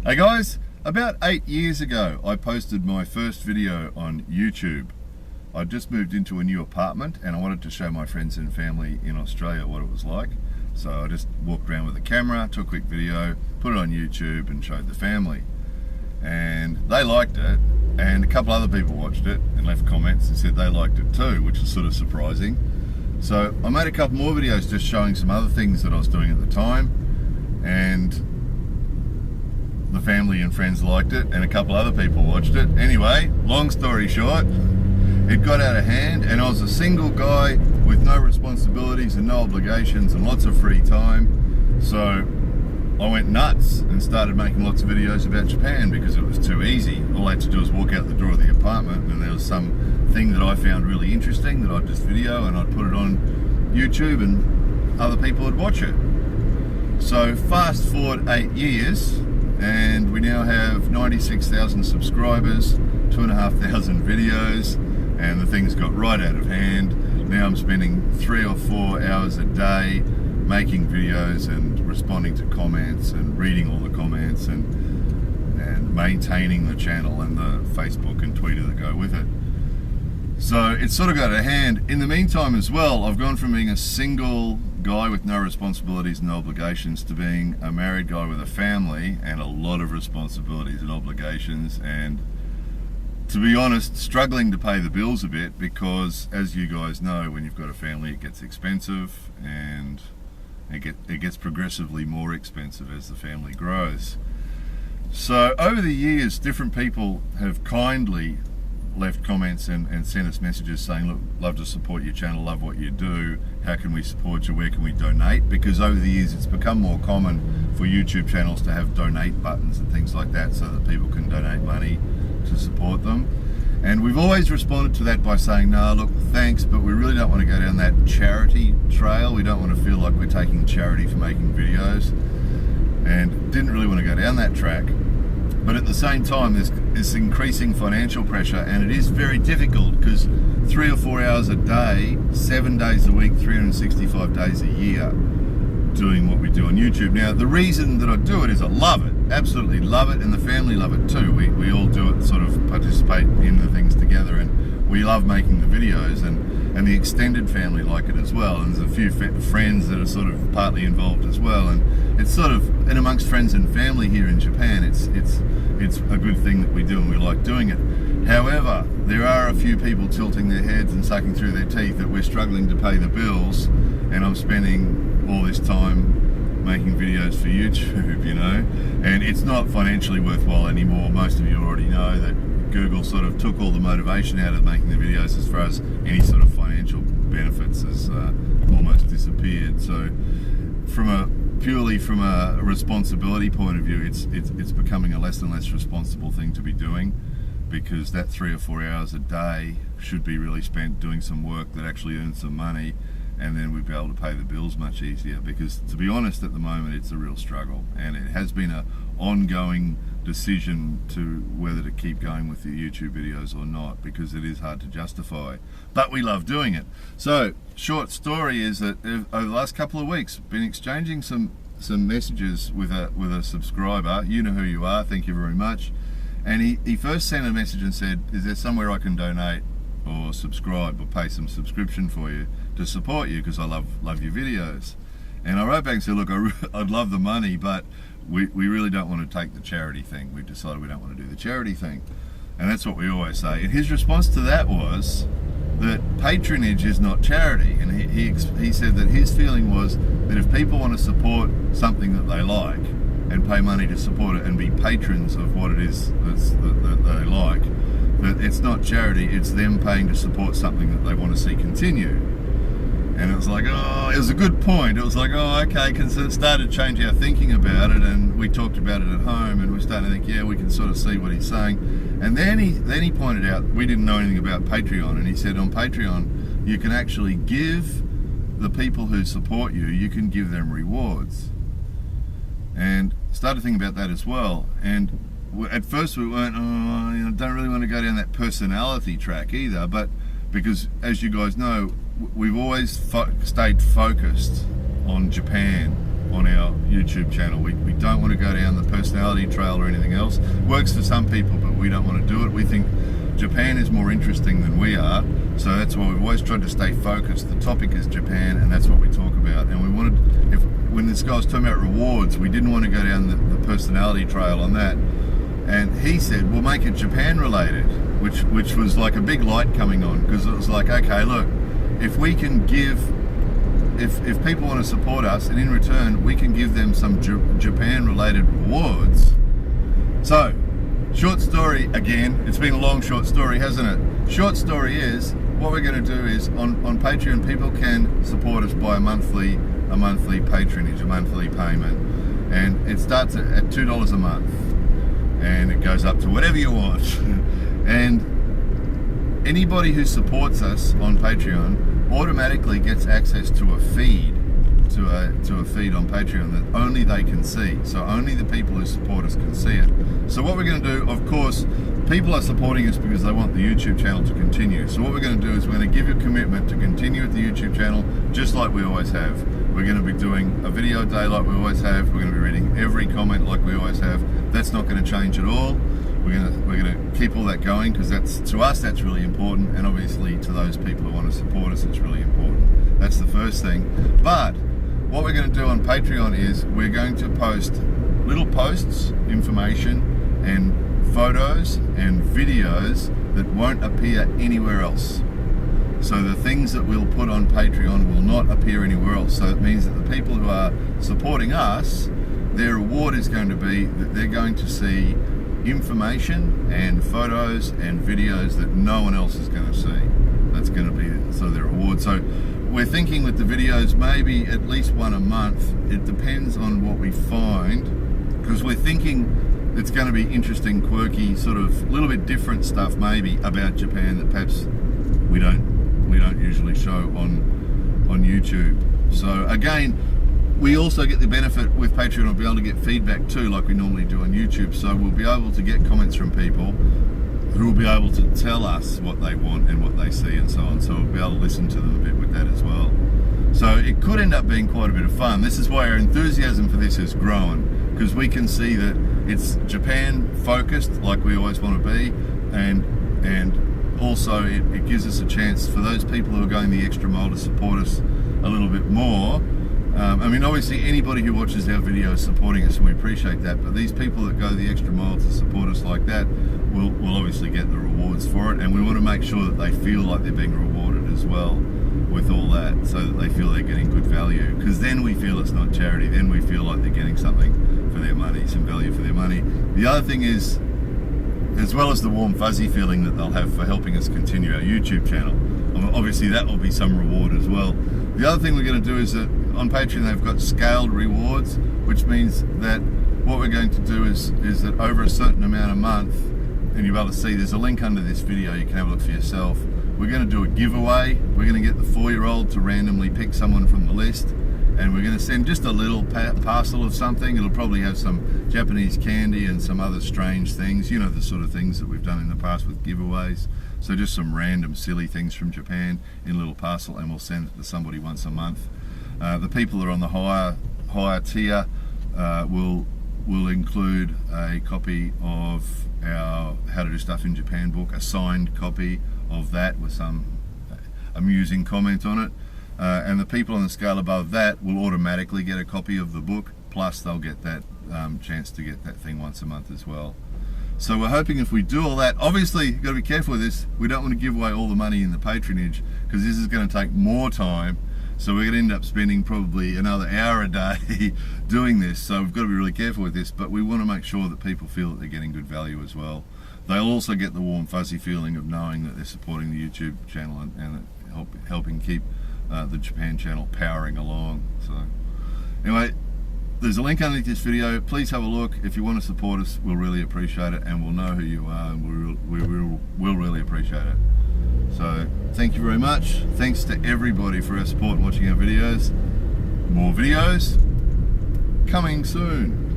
Hey guys, about 8 years ago I posted my first video on YouTube. I just moved into a new apartment and I wanted to show my friends and family in Australia what it was like. So I just walked around with a camera, took a quick video, put it on YouTube and showed the family. And they liked it, and a couple other people watched it and left comments and said they liked it too, which is sort of surprising. So I made a couple more videos just showing some other things that I was doing at the time, and the family and friends liked it and a couple other people watched it. Anyway, long story short, it got out of hand and I was a single guy with no responsibilities and no obligations and lots of free time. So I went nuts and started making lots of videos about Japan because it was too easy. All I had to do was walk out the door of the apartment and there was some thing that I found really interesting that I'd just video and I'd put it on YouTube and other people would watch it. So fast forward 8 years, and we now have 96,000 subscribers, 2,500 videos, and the thing's got right out of hand. Now I'm spending 3 or 4 hours a day making videos and responding to comments and reading all the comments and maintaining the channel and the Facebook and Twitter that go with it. So it's sort of got out of hand. In the meantime as well, I've gone from being a single guy with no responsibilities and obligations to being a married guy with a family and a lot of responsibilities and obligations, and to be honest, struggling to pay the bills a bit because, as you guys know, when you've got a family it gets expensive and it gets progressively more expensive as the family grows. So over the years, different people have kindly left comments and sent us messages saying, look, love to support your channel, love what you do, how can we support you, where can we donate? Because over the years it's become more common for YouTube channels to have donate buttons and things like that so that people can donate money to support them. And we've always responded to that by saying, no, look, thanks, but we really don't want to go down that charity trail. We don't want to feel like we're taking charity for making videos, and didn't really want to go down that track. But at the same time, there's this increasing financial pressure, and it is very difficult because 3 or 4 hours a day, 7 days a week, 365 days a year, doing what we do on YouTube. Now, the reason that I do it is I love it, absolutely love it, and the family love it too. We all do it, sort of participate in the things together, and we love making the videos, and the extended family like it as well, and there's a few friends that are sort of partly involved as well, and it's sort of, and amongst friends and family here in Japan, it's a good thing that we do and we like doing it. However, there are a few people tilting their heads and sucking through their teeth that we're struggling to pay the bills, and I'm spending all this time making videos for YouTube, you know, and it's not financially worthwhile anymore. Most of you already know that Google sort of took all the motivation out of making the videos as far as any sort of financial benefits has almost disappeared. So purely from a responsibility point of view, it's becoming a less and less responsible thing to be doing, because that 3 or 4 hours a day should be really spent doing some work that actually earns some money, and then we'd be able to pay the bills much easier. Because to be honest, at the moment it's a real struggle, and it has been an ongoing decision to whether to keep going with the YouTube videos or not, because it is hard to justify, but we love doing it. So short story is that over the last couple of weeks been exchanging some messages with a subscriber. You know who you are, thank you very much. And he first sent a message and said, is there somewhere I can donate or subscribe or pay some subscription for you to support you, because I love your videos? And I wrote back and said, look, I'd love the money, but we really don't want to take the charity thing. We've decided we don't want to do the charity thing. And that's what we always say. And his response to that was that patronage is not charity. And he said that his feeling was that if people want to support something that they like and pay money to support it and be patrons of what it is that they like, that it's not charity, it's them paying to support something that they want to see continue. And it was like, oh, it was a good point. It was like, oh, okay, because it started to change our thinking about it, and we talked about it at home, and we started to think, yeah, we can sort of see what he's saying. And then he pointed out, we didn't know anything about Patreon, and he said on Patreon, you can actually give the people who support you, you can give them rewards. And started thinking about that as well. And at first we weren't, don't really want to go down that personality track either, but because, as you guys know, we've always stayed focused on Japan on our YouTube channel. We don't want to go down the personality trail or anything else. Works for some people, but we don't want to do it. We think Japan is more interesting than we are, so that's why we've always tried to stay focused. The topic is Japan, and that's what we talk about. And we wanted, when this guy was talking about rewards, we didn't want to go down the personality trail on that. And he said, we'll make it Japan related, which was like a big light coming on, because it was like, okay, look, if we can give, if people want to support us, and in return we can give them some Japan related rewards. So, short story again, it's been a long short story, hasn't it? Short story is, what we're going to do is, on Patreon, people can support us by a monthly patronage, a monthly payment. And it starts at $2 a month. And it goes up to whatever you want. And anybody who supports us on Patreon automatically gets access to a feed, to a feed on Patreon that only they can see. So only the people who support us can see it. So what we're going to do, of course, people are supporting us because they want the YouTube channel to continue. So what we're going to do is we're going to give you a commitment to continue with the YouTube channel just like we always have. We're going to be doing a video a day like we always have. We're going to be reading every comment like we always have. That's not going to change at all. We're going to keep all that going, because that's, to us, that's really important, and obviously to those people who want to support us, it's really important. That's the first thing. But what we're going to do on Patreon is we're going to post little posts, information, and photos and videos that won't appear anywhere else. So the things that we'll put on Patreon will not appear anywhere else. So it means that the people who are supporting us, their reward is going to be that they're going to see information and photos and videos that no one else is going to see. That's going to be sort of their reward. So we're thinking with the videos, maybe at least one a month. It depends on what we find, because we're thinking it's going to be interesting, quirky, sort of little bit different stuff maybe about Japan that perhaps we don't usually show on YouTube. So again, we also get the benefit with Patreon of being able to get feedback too, like we normally do on YouTube. So we'll be able to get comments from people who will be able to tell us what they want and what they see and so on. So we'll be able to listen to them a bit with that as well. So it could end up being quite a bit of fun. This is why our enthusiasm for this has grown, because we can see that it's Japan focused like we always want to be, and also it gives us a chance for those people who are going the extra mile to support us a little bit more. I mean, obviously anybody who watches our videos is supporting us, and we appreciate that, but these people that go the extra mile to support us like that will obviously get the rewards for it, and we want to make sure that they feel like they're being rewarded as well with all that, so that they feel they're getting good value, because then we feel it's not charity, then we feel like they're getting something for their money, some value for their money. The other thing is, as well as the warm fuzzy feeling that they'll have for helping us continue our YouTube channel, obviously that will be some reward as well. The other thing we're going to do is that on Patreon they've got scaled rewards, which means that what we're going to do is that over a certain amount a month, and you'll be able to see, there's a link under this video, you can have a look for yourself. We're going to do a giveaway. We're going to get the 4-year-old to randomly pick someone from the list, and we're going to send just a little parcel of something. It'll probably have some Japanese candy and some other strange things, you know, the sort of things that we've done in the past with giveaways. So just some random silly things from Japan in a little parcel, and we'll send it to somebody once a month. The people that are on the higher tier will include a copy of our How to Do Stuff in Japan book, a signed copy of that with some amusing comment on it. And the people on the scale above that will automatically get a copy of the book, plus they'll get that chance to get that thing once a month as well. So we're hoping if we do all that, obviously you've got to be careful with this, we don't want to give away all the money in the patronage, because this is going to take more time, so we're going to end up spending probably another hour a day doing this, so we've got to be really careful with this, but we want to make sure that people feel that they're getting good value as well. They'll also get the warm fuzzy feeling of knowing that they're supporting the YouTube channel and helping keep the Japan channel powering along. So anyway, there's a link underneath this video. Please have a look. If you want to support us, we'll really appreciate it, and we'll know who you are, and we'll really appreciate it. So thank you very much. Thanks to everybody for our support and watching our videos. More videos coming soon.